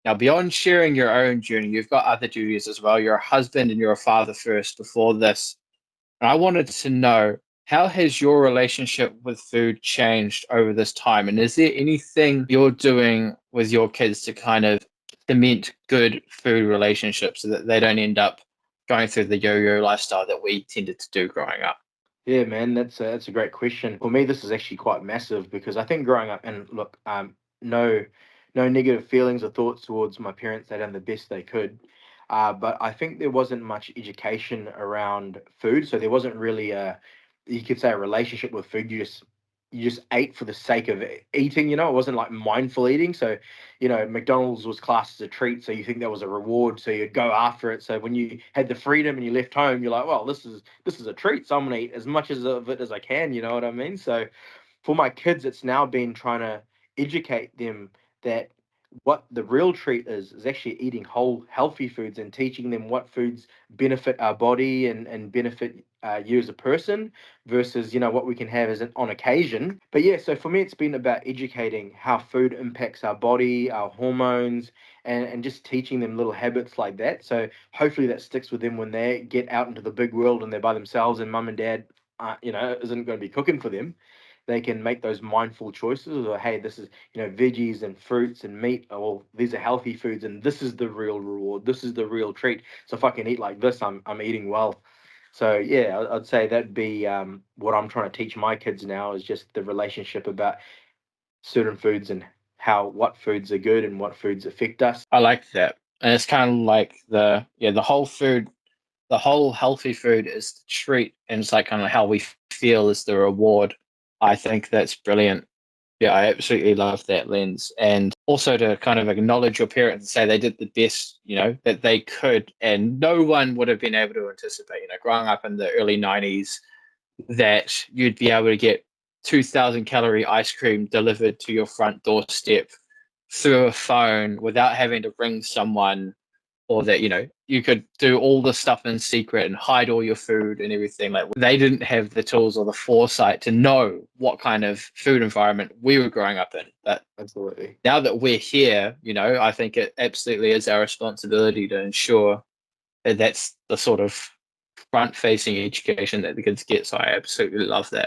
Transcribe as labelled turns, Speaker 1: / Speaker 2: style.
Speaker 1: Now, beyond sharing your own journey, you've got other duties as well. You're a husband and you're a father first before this. And I wanted to know, how has your relationship with food changed over this time? And is there anything you're doing with your kids to kind of cement good food relationships so that they don't end up going through the yo-yo lifestyle that we tended to do growing up?
Speaker 2: Yeah, man, that's a great question. For me, this is actually quite massive because I think growing up, and look, no, no negative feelings or thoughts towards my parents. They done the best they could, but I think there wasn't much education around food, so there wasn't really you could say a relationship with food. You just ate for the sake of eating. It wasn't like mindful eating. So, McDonald's was classed as a treat, so you think that was a reward, so you'd go after it. So when you had the freedom and you left home, you're like, well, this is a treat, so I'm gonna eat as much of it as I can. You know what I mean? So for my kids, it's now been trying to educate them that what the real treat is actually eating whole, healthy foods and teaching them what foods benefit our body and benefit you as a person versus what we can have as an on occasion. But yeah, so for me, it's been about educating how food impacts our body, our hormones, and just teaching them little habits like that. So hopefully that sticks with them when they get out into the big world and they're by themselves and mum and dad isn't going to be cooking for them. They can make those mindful choices, or hey, this is veggies and fruits and meat. Oh, well, these are healthy foods, and this is the real reward. This is the real treat. So if I can eat like this, I'm eating well. So yeah, I'd say that'd be what I'm trying to teach my kids now is just the relationship about certain foods and how what foods are good and what foods affect us.
Speaker 1: I like that. And it's kind of like the whole food, the whole healthy food is the treat, and it's like kind of how we feel is the reward. I think that's brilliant. Yeah, I absolutely love that lens. And also to kind of acknowledge your parents and say they did the best, that they could. And no one would have been able to anticipate, growing up in the early 90s, that you'd be able to get 2,000 calorie ice cream delivered to your front doorstep through a phone without having to ring someone, or that you could do all the stuff in secret and hide all your food and everything. Like, they didn't have the tools or the foresight to know what kind of food environment we were growing up in. But
Speaker 2: Absolutely.
Speaker 1: now that we're here, I think it absolutely is our responsibility to ensure that that's the sort of front facing education that the kids get. So I absolutely love that.